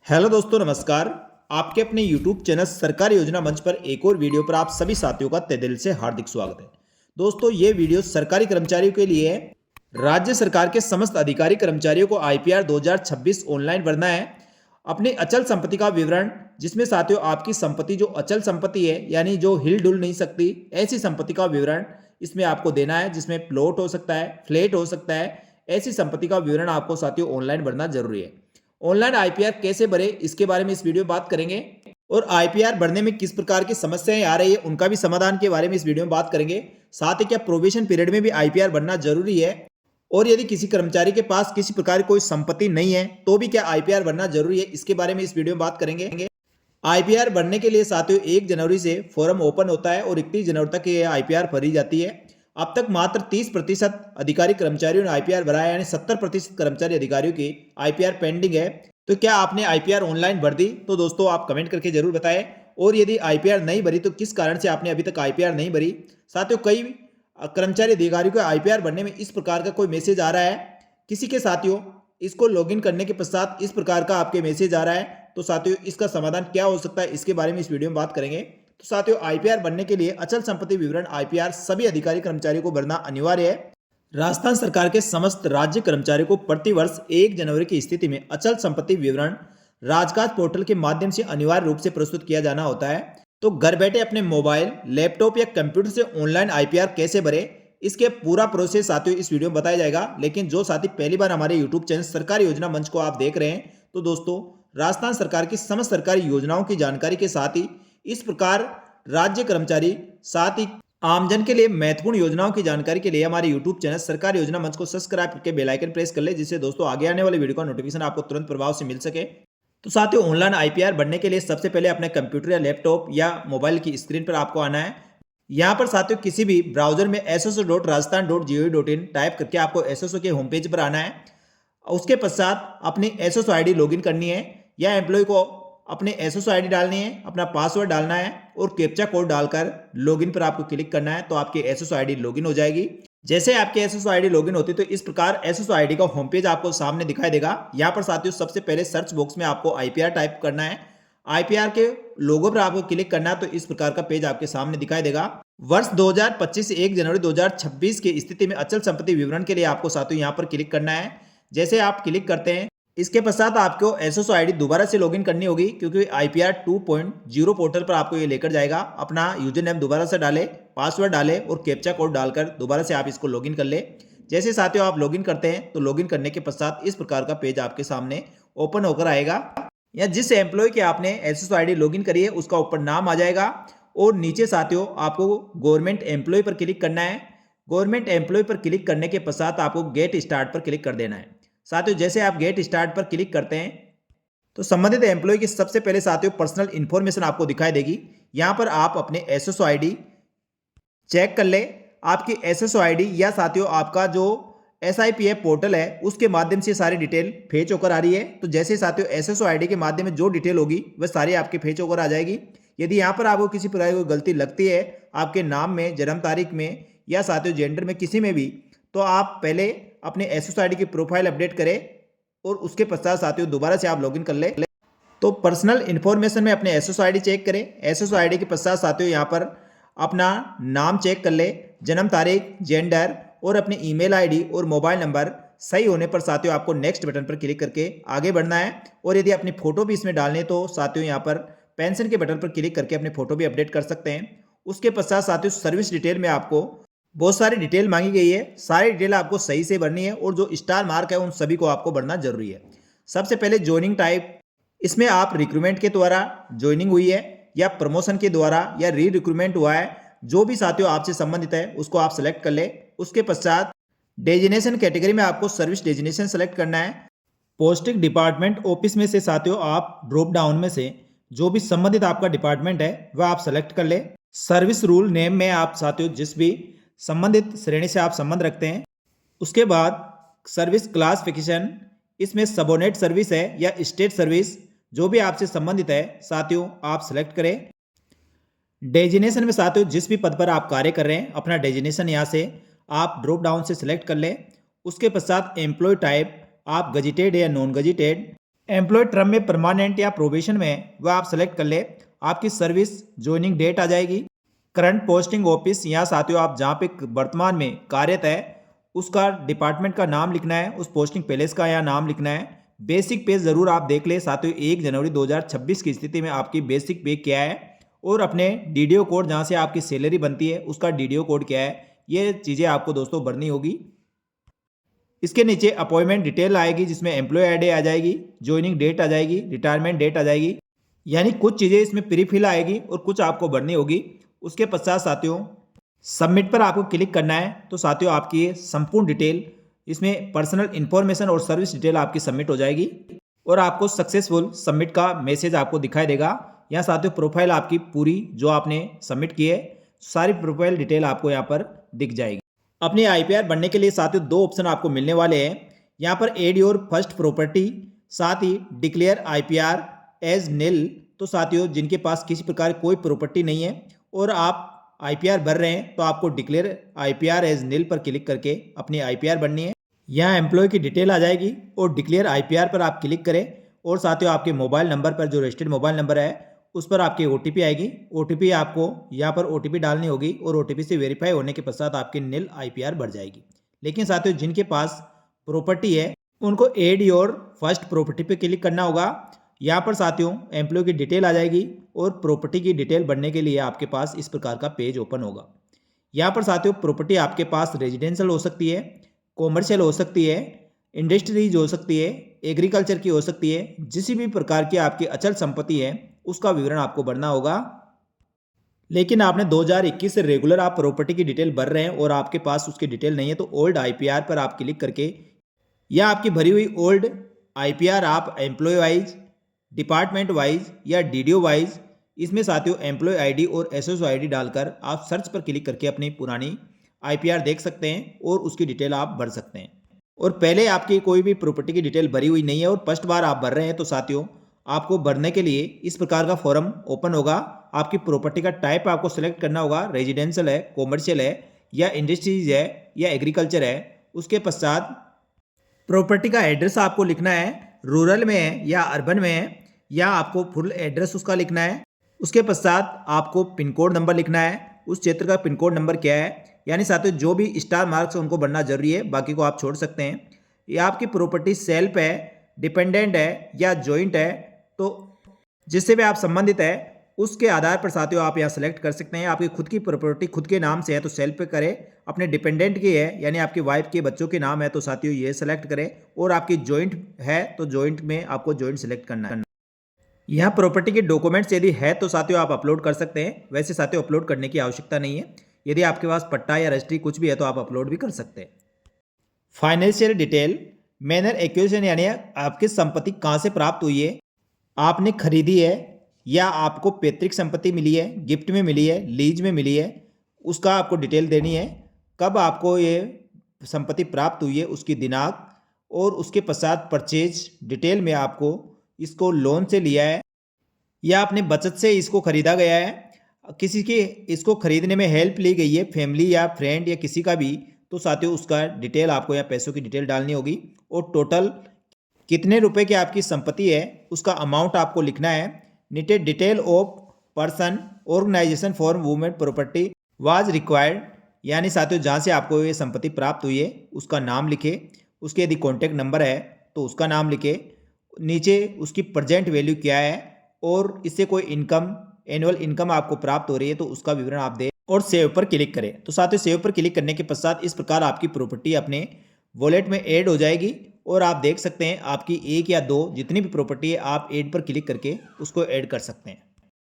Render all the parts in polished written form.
Hello दोस्तों, नमस्कार। आपके अपने YouTube चैनल सरकारी योजना मंच पर एक और वीडियो पर आप सभी साथियों का तहे दिल से हार्दिक स्वागत है। दोस्तों, ये वीडियो सरकारी कर्मचारियों के लिए है। राज्य सरकार के समस्त अधिकारी कर्मचारियों को IPR 2026 ऑनलाइन भरना है। अपनी अचल संपत्ति का विवरण, जिसमें साथियों आपकी संपत्ति जो अचल संपत्ति है यानी जो हिल डुल नहीं सकती, ऐसी संपत्ति का विवरण इसमें आपको देना है, जिसमें प्लॉट हो सकता है, फ्लैट हो सकता है। ऐसी संपत्ति का विवरण आपको साथियों ऑनलाइन भरना जरूरी है। ऑनलाइन IPR कैसे भरे, इसके बारे में इस वीडियो में बात करेंगे और IPR भरने में किस प्रकार की समस्याएं आ रही है उनका भी समाधान के बारे में इस वीडियो में बात करेंगे। साथ ही क्या प्रोबेशन पीरियड में भी IPR भरना जरूरी है, और यदि किसी कर्मचारी के पास किसी प्रकार की कोई संपत्ति नहीं है तो भी क्या IPR भरना जरूरी है, इसके बारे में इस वीडियो में बात करेंगे। IPR भरने के लिए साथियों 1 जनवरी से फॉर्म ओपन होता है और 31 जनवरी तक ये IPR भरी जाती है। अब तक मात्र 30% अधिकारी कर्मचारियों ने IPR भरा है, यानी 70% कर्मचारी अधिकारियों की IPR पेंडिंग है। तो क्या आपने IPR ऑनलाइन भर दी? तो दोस्तों आप कमेंट करके जरूर बताएं। और यदि IPR नहीं भरी तो किस कारण से आपने अभी तक IPR नहीं भरी? साथियों, कई कर्मचारी अधिकारियों को IPR भरने में इस प्रकार का कोई मैसेज आ रहा है, किसी के साथियों इसको लॉगिन करने के पश्चात इस प्रकार का आपके मैसेज आ रहा है। तो साथियों इसका समाधान क्या हो सकता है, इसके बारे में इस वीडियो में बात करेंगे। तो साथियों IPR बनने के लिए अचल संपत्ति विवरण IPR सभी अधिकारी कर्मचारियों को भरना अनिवार्य है। राजस्थान सरकार के समस्त राज्य कर्मचारियों को प्रति वर्ष 1 जनवरी की स्थिति में अचल संपत्ति विवरण राजकाज पोर्टल के माध्यम से अनिवार्य रूप से प्रस्तुत किया जाना होता है। तो घर बैठे अपने मोबाइल, लैपटॉप या कंप्यूटर से ऑनलाइन IPR कैसे भरे, इसके पूरा प्रोसेस साथियों इस वीडियो में बताया जाएगा। लेकिन जो साथी पहली बार हमारे यूट्यूब चैनल सरकारी योजना मंच को आप देख रहे हैं, तो दोस्तों राजस्थान सरकार की समस्त सरकारी योजनाओं की जानकारी के साथ ही इस प्रकार राज्य कर्मचारी साथ ही आमजन के लिए महत्वपूर्ण योजनाओं की जानकारी के लिए हमारे YouTube चैनल सरकारी योजना मंच को सब्सक्राइब करके बेल आइकन प्रेस कर ले, जिससे दोस्तों आगे आने वाले वीडियो का नोटिफिकेशन आपको तुरंत प्रभाव से मिल सके। तो साथियों ऑनलाइन IPR भरने के लिए सबसे पहले अपने कंप्यूटर या लैपटॉप या मोबाइल की स्क्रीन पर आपको आना है। यहाँ पर साथियों किसी भी ब्राउजर में sso.rajasthan.gov.in टाइप करके आपको SSO के होम पेज पर आना है। उसके पश्चात अपनी SSO ID लॉगिन करनी है, या एम्प्लॉय को अपने SSO ID डालनी है, अपना पासवर्ड डालना है और कैप्चा कोड डालकर लॉगिन पर आपको क्लिक करना है। तो आपकी SSO ID लॉगिन हो जाएगी। जैसे आपकी SSO ID लॉगिन होती है तो इस प्रकार SSO ID का होम पेज आपको सामने दिखाई देगा। यहाँ पर साथियों सबसे पहले सर्च बॉक्स में आपको IPR टाइप करना है। IPR के लोगो पर आपको क्लिक करना है, तो इस प्रकार का पेज आपके सामने दिखाई देगा। वर्ष 2025 से 1 जनवरी 2026 की स्थिति में अचल संपत्ति विवरण के लिए आपको साथियों यहाँ पर क्लिक करना है। जैसे आप क्लिक करते हैं, इसके पश्चात आपको SSO ID दोबारा से लॉगिन करनी होगी, क्योंकि IPR 2.0 पोर्टल पर आपको ये लेकर जाएगा। अपना यूजर नेम दोबारा से डालें, पासवर्ड डालें और कैप्चा कोड डालकर दोबारा से आप इसको लॉगिन कर ले। जैसे साथियों आप लॉगिन करते हैं तो लॉगिन करने के पश्चात इस प्रकार का पेज आपके सामने ओपन होकर आएगा। या जिस एम्प्लॉय के आपने SSO ID लॉगिन करी है उसका ऊपर नाम आ जाएगा, और नीचे साथियों आपको गवर्नमेंट एम्प्लॉय पर क्लिक करना है। गवर्नमेंट एम्प्लॉय पर क्लिक करने के पश्चात आपको गेट स्टार्ट पर क्लिक कर देना है। साथियों जैसे आप गेट स्टार्ट पर क्लिक करते हैं तो संबंधित एम्प्लॉय की सबसे पहले साथियों पर्सनल इंफॉर्मेशन आपको दिखाई देगी। यहाँ पर आप अपने SSO ID चेक कर ले। आपकी SSO ID या साथियों आपका जो SIPF पोर्टल है उसके माध्यम से सारी डिटेल फेच होकर आ रही है। तो जैसे साथियों SSO ID के माध्यम में जो डिटेल होगी वह सारी आपके फेच होकर आ जाएगी। यदि यहाँ पर आपको किसी प्रकार की गलती लगती है आपके नाम में, जन्म तारीख में या साथियों जेंडर में किसी में भी, तो आप पहले अपने SSO ID की प्रोफाइल अपडेट करें और उसके पश्चात साथियों दोबारा से आप लॉगिन कर ले। तो पर्सनल इन्फॉर्मेशन में अपने SSO ID चेक करें। SSO ID के पश्चात साथियों यहाँ पर अपना नाम चेक कर ले, जन्म तारीख, जेंडर और अपनी ईमेल ID और मोबाइल नंबर सही होने पर साथियों आपको नेक्स्ट बटन पर क्लिक करके आगे बढ़ना है। और यदि अपनी फोटो भी इसमें डालने तो साथियों यहाँ पर पेंशन के बटन पर क्लिक करके अपनी फोटो भी अपडेट कर सकते हैं। उसके पश्चात साथियों सर्विस डिटेल में आपको बहुत सारी डिटेल मांगी गई है। सारी डिटेल आपको सही से भरनी है, और जो स्टार मार्क है उन सभी को आपको भरना जरूरी है। सबसे पहले ज्वाइनिंग टाइप, इसमें आप रिक्रूटमेंट के द्वारा ज्वाइनिंग हुई है या प्रमोशन के द्वारा या री रिक्रूटमेंट हुआ है, जो भी साथियों आपसे संबंधित है उसको आप सेलेक्ट कर ले। उसके पश्चात डेजिनेशन कैटेगरी में आपको सर्विस डेजिनेशन सेलेक्ट करना है। पोस्टिंग डिपार्टमेंट ऑफिस में से साथियों आप ड्रॉप डाउन में से जो भी संबंधित आपका डिपार्टमेंट है वह आप सेलेक्ट कर ले। सर्विस रूल नेम में आप साथियों जिस भी संबंधित श्रेणी से आप संबंध रखते हैं, उसके बाद सर्विस क्लासिफिकेशन, इसमें सबोनेट सर्विस है या स्टेट सर्विस, जो भी आपसे संबंधित है साथियों आप सेलेक्ट करें। डेजिनेशन में साथियों जिस भी पद पर आप कार्य कर रहे हैं अपना डेजिनेशन यहाँ से आप ड्रॉप डाउन से सिलेक्ट कर लें। उसके पश्चात एम्प्लॉय टाइप आप गजिटेड या नॉन गजिटेड, एम्प्लॉय टर्म में परमानेंट या प्रोबेशन में वह आप सेलेक्ट कर ले। आपकी सर्विस ज्वाइनिंग डेट आ जाएगी, करंट पोस्टिंग ऑफिस, यहाँ साथियों आप जहाँ पे वर्तमान में कार्यरत है उसका डिपार्टमेंट का नाम लिखना है, उस पोस्टिंग पैलेस का यहाँ नाम लिखना है। बेसिक पे ज़रूर आप देख ले साथियों, 1 जनवरी 2026 की स्थिति में आपकी बेसिक पे क्या है और अपने डीडीओ कोड जहाँ से आपकी सैलरी बनती है उसका डीडीओ कोड क्या है, ये चीज़ें आपको दोस्तों भरनी होगी। इसके नीचे अपॉइंटमेंट डिटेल आएगी जिसमें एम्प्लॉय आईडी आ जाएगी, ज्वाइनिंग डेट आ जाएगी, रिटायरमेंट डेट आ जाएगी, यानी कुछ चीज़ें इसमें प्री फिल आएगी और कुछ आपको भरनी होगी। उसके पश्चात साथियों सबमिट पर आपको क्लिक करना है। तो साथियों आपकी ये संपूर्ण डिटेल, इसमें पर्सनल इन्फॉर्मेशन और सर्विस डिटेल आपकी सबमिट हो जाएगी और आपको सक्सेसफुल सबमिट का मैसेज आपको दिखाई देगा। यहाँ साथियों प्रोफाइल आपकी पूरी जो आपने सबमिट की है सारी प्रोफाइल डिटेल आपको यहाँ पर दिख जाएगी। अपनी आईपीआर बनने के लिए साथियों 2 ऑप्शन आपको मिलने वाले हैं। यहाँ पर एड योर फर्स्ट प्रॉपर्टी, साथ ही डिक्लेयर आईपीआर एज निल। तो साथियों जिनके पास किसी प्रकार कोई प्रॉपर्टी नहीं है और आप आईपीआर भर रहे हैं तो आपको डिक्लेयर आईपीआर एज निल पर क्लिक करके अपनी आईपीआर बननी है। यहाँ एम्प्लॉय की डिटेल आ जाएगी और डिक्लेयर आईपीआर पर आप क्लिक करें और साथियों आपके मोबाइल नंबर पर जो रजिस्टर्ड मोबाइल नंबर है उस पर आपकी ओटीपी आएगी। ओटीपी आपको यहाँ पर ओटीपी डालनी होगी और ओटीपी से वेरीफाई होने के पश्चात आपकी निल आईपीआर बढ़ जाएगी। लेकिन साथियों जिनके पास प्रॉपर्टी है उनको एड योर फर्स्ट प्रॉपर्टी पे क्लिक करना होगा। यहाँ पर साथियों एम्प्लॉय की डिटेल आ जाएगी और प्रॉपर्टी की डिटेल बढ़ने के लिए आपके पास इस प्रकार का पेज ओपन होगा। यहाँ पर साथियों प्रॉपर्टी आपके पास रेजिडेंशियल हो सकती है, कॉमर्शियल हो सकती है, इंडस्ट्रीज हो सकती है, एग्रीकल्चर की हो सकती है, जिस भी प्रकार की आपकी अचल संपत्ति है उसका विवरण आपको भरना होगा। लेकिन आपने 2021 से रेगुलर आप प्रॉपर्टी की डिटेल भर रहे हैं और आपके पास उसकी डिटेल नहीं है तो ओल्ड आईपीआर पर आप क्लिक करके या आपकी भरी हुई ओल्ड आईपीआर आप एम्प्लॉय वाइज, डिपार्टमेंट वाइज या डीडीओ वाइज, इसमें साथियों एम्प्लॉय आईडी और एसएसओ आईडी डालकर आप सर्च पर क्लिक करके अपनी पुरानी आईपीआर देख सकते हैं और उसकी डिटेल आप भर सकते हैं। और पहले आपकी कोई भी प्रॉपर्टी की डिटेल भरी हुई नहीं है और फर्स्ट बार आप भर रहे हैं तो साथियों आपको भरने के लिए इस प्रकार का फॉर्म ओपन होगा। आपकी प्रॉपर्टी का टाइप आपको सेलेक्ट करना होगा, रेजिडेंशियल है, कॉमर्शियल है या इंडस्ट्रीज है या एग्रीकल्चर है। उसके पश्चात प्रॉपर्टी का एड्रेस आपको लिखना है, रूरल में है या अर्बन में है या आपको फुल एड्रेस उसका लिखना है। उसके पश्चात आपको पिन कोड नंबर लिखना है, उस क्षेत्र का पिन कोड नंबर क्या है। यानी साथियों जो भी स्टार मार्क्स उनको बनना जरूरी है, बाकी को आप छोड़ सकते हैं। या आपकी प्रॉपर्टी सेल्फ है, डिपेंडेंट है या जॉइंट है, तो जिससे भी आप संबंधित है उसके आधार पर साथियों आप यहाँ सेलेक्ट कर सकते हैं। आपकी खुद की प्रॉपर्टी खुद के नाम से है तो सेल्फ पे करें, अपने डिपेंडेंट की है यानी आपकी वाइफ के बच्चों के नाम है तो साथियों ये सेलेक्ट करें, और आपकी जॉइंट है तो जॉइंट में आपको जॉइंट सेलेक्ट करना है। यहाँ प्रॉपर्टी के डॉक्यूमेंट्स यदि है तो साथियों आप अपलोड कर सकते हैं, वैसे साथियों अपलोड करने की आवश्यकता नहीं है। यदि आपके पास पट्टा या रजिस्ट्री कुछ भी है तो आप अपलोड भी कर सकते हैं। फाइनेंशियल डिटेल, मैनर एक्विजिशन यानी आपकी संपत्ति कहाँ से प्राप्त हुई है, आपने खरीदी है या आपको पैतृक संपत्ति मिली है, गिफ्ट में मिली है, लीज में मिली है, उसका आपको डिटेल देनी है। कब आपको ये संपत्ति प्राप्त हुई है उसकी दिनांक, और उसके पश्चात परचेज डिटेल में आपको इसको लोन से लिया है या अपने बचत से इसको खरीदा गया है, किसी की इसको खरीदने में हेल्प ली गई है, फैमिली या फ्रेंड या किसी का भी, तो साथियों उसका डिटेल आपको या पैसों की डिटेल डालनी होगी। और टोटल कितने रुपए की आपकी संपत्ति है उसका अमाउंट आपको लिखना है। Needed detail of person organization for women property was required, यानी साथियों जहाँ से आपको ये संपत्ति प्राप्त हुई है उसका नाम लिखे, उसके यदि कॉन्टैक्ट नंबर है तो उसका नाम लिखे, नीचे उसकी प्रेजेंट वैल्यू क्या है और इससे कोई इनकम, एनुअल इनकम आपको प्राप्त हो रही है तो उसका विवरण आप दें और सेव पर क्लिक करें। तो साथियों सेव पर क्लिक करने के पश्चात इस प्रकार आपकी प्रॉपर्टी अपने वॉलेट में ऐड हो जाएगी और आप देख सकते हैं आपकी 1 या 2 जितनी भी प्रॉपर्टी है आप ऐड पर क्लिक करके उसको ऐड कर सकते हैं।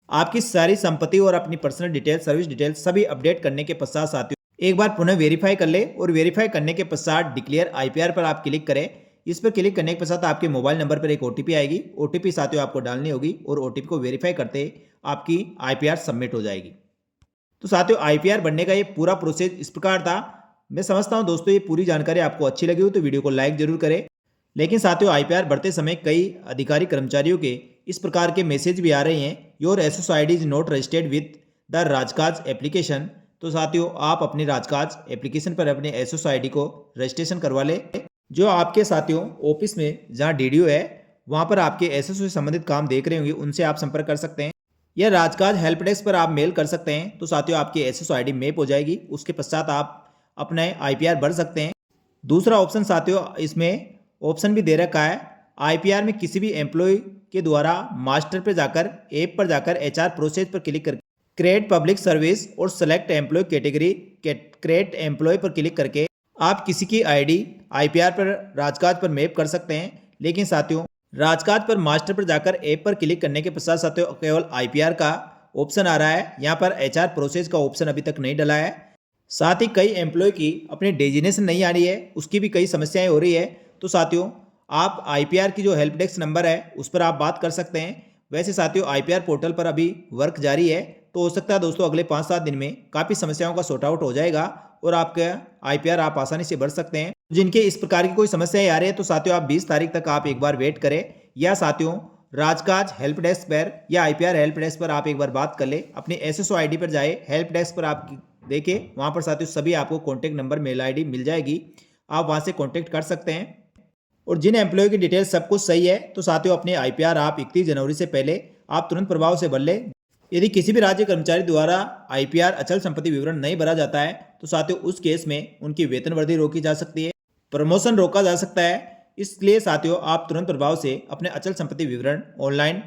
आपकी सारी संपत्ति और अपनी पर्सनल डिटेल, सर्विस डिटेल सभी अपडेट करने के पश्चात साथियों एक बार पुनः वेरीफाई कर ले, और वेरीफाई करने के पश्चात डिक्लेयर आईपीआर पर आप क्लिक करें। इस पर क्लिक करने के पश्चात आपके मोबाइल नंबर पर एक ओटीपी आएगी, ओटीपी साथियों आपको डालनी होगी और ओटीपी को वेरीफाई करते आपकी आईपीआर सबमिट हो जाएगी। तो साथियों आईपीआर बनने का ये पूरा प्रोसेस इस प्रकार था। मैं समझता हूं दोस्तों ये पूरी जानकारी आपको अच्छी लगी हो तो वीडियो को लाइक जरूर करें। लेकिन साथियों आईपीआर बढ़ते समय कई अधिकारी कर्मचारियों के इस प्रकार के मैसेज भी आ रहे हैं, your SSO ID is not registered with the राजकाज एप्लीकेशन। तो साथियों आप अपनी राजकाज एप्लीकेशन पर अपने एसएसओ आईडी को रजिस्ट्रेशन करवा लें। जो आपके साथियों ऑफिस में जहां डीडीओ है वहाँ पर आपके एसएसओ से संबंधित काम देख रहे होंगे, उनसे आप संपर्क कर सकते हैं, या राजकाज हेल्प डेस्क पर आप मेल कर सकते हैं। तो साथियों आपकी एसएसओ आईडी मैप हो जाएगी, उसके पश्चात आप अपने आईपीआर भर सकते हैं। दूसरा ऑप्शन साथियों इसमें ऑप्शन भी दे रखा है, आईपीआर में किसी भी एम्प्लॉय के द्वारा मास्टर पर जाकर ऐप पर जाकर एचआर प्रोसेस पर क्लिक करके क्रिएट पब्लिक सर्विस और select employ category create employ पर क्लिक करके आप किसी की आईडी आईपीआर पर राजकाज पर मैप कर सकते हैं। लेकिन साथियों राजकाज पर मास्टर पर जाकर ऐप पर क्लिक करने के पश्चात साथियों केवल आईपीआर का ऑप्शन आ रहा है, यहाँ पर एचआर प्रोसेस का ऑप्शन अभी तक नहीं डला है। साथ ही कई एम्प्लॉय की अपनी डेजिग्नेशन नहीं आ रही है, उसकी भी कई समस्याएं हो रही है। तो साथियों आप आईपीआर की जो हेल्प डेस्क नंबर है उस पर आप बात कर सकते हैं। वैसे साथियों आईपीआर पोर्टल पर अभी वर्क जारी है, तो हो सकता है दोस्तों अगले 5-7 दिन में काफ़ी समस्याओं का सॉर्ट आउट हो जाएगा और आपका आईपीआर आप आसानी से भर सकते हैं। जिनके इस प्रकार की कोई समस्याएं आ रही है तो साथियों आप 20 तारीख तक आप एक बार वेट करें, या साथियों राजकाज हेल्प डेस्क पर या आईपीआर हेल्प डेस्क पर आप एक बार बात कर ले। अपनी एसएसओ आईडी पर जाए, हेल्प डेस्क पर आप देखें, वहाँ पर साथियों सभी आपको कॉन्टैक्ट नंबर मेल आईडी मिल जाएगी, आप वहाँ से कॉन्टैक्ट कर सकते हैं। और जिन एम्प्लॉय की डिटेल सब कुछ सही है तो साथियों अपने आईपीआर आप 31 जनवरी से पहले आप तुरंत प्रभाव से भर लें। यदि किसी भी राज्य कर्मचारी द्वारा आईपीआर अचल संपत्ति विवरण नहीं भरा जाता है तो साथियों उस केस में उनकी वेतन वृद्धि रोकी जा सकती है, प्रमोशन रोका जा सकता है। इसलिए साथियों आप तुरंत प्रभाव से अपने अचल संपत्ति विवरण ऑनलाइन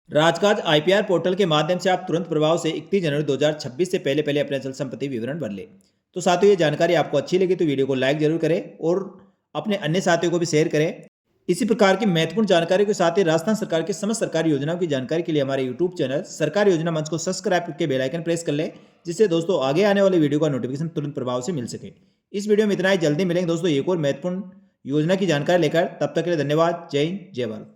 राजकाज आईपीआर पोर्टल के माध्यम से आप तुरंत प्रभाव से 31 जनवरी 2026 से पहले अपने अचल संपत्ति विवरण भर ले। तो साथियों ये जानकारी आपको अच्छी लगी तो वीडियो को लाइक जरूर करें और अपने अन्य साथियों को भी शेयर करें। इसी प्रकार की महत्वपूर्ण जानकारी के साथ ही राजस्थान सरकार की समस्त सरकारी योजनाओं की जानकारी के लिए हमारे यूट्यूब चैनल सरकारी योजना मंच को सब्सक्राइब करके बेल आइकन प्रेस कर ले, जिससे दोस्तों आगे आने वाले वीडियो का नोटिफिकेशन तुरंत प्रभाव से मिल सके। इस वीडियो में इतना ही, जल्दी मिलेंगे दोस्तों एक और महत्वपूर्ण योजना की जानकारी लेकर। तब तक के लिए धन्यवाद। जय हिंद, जय भारत।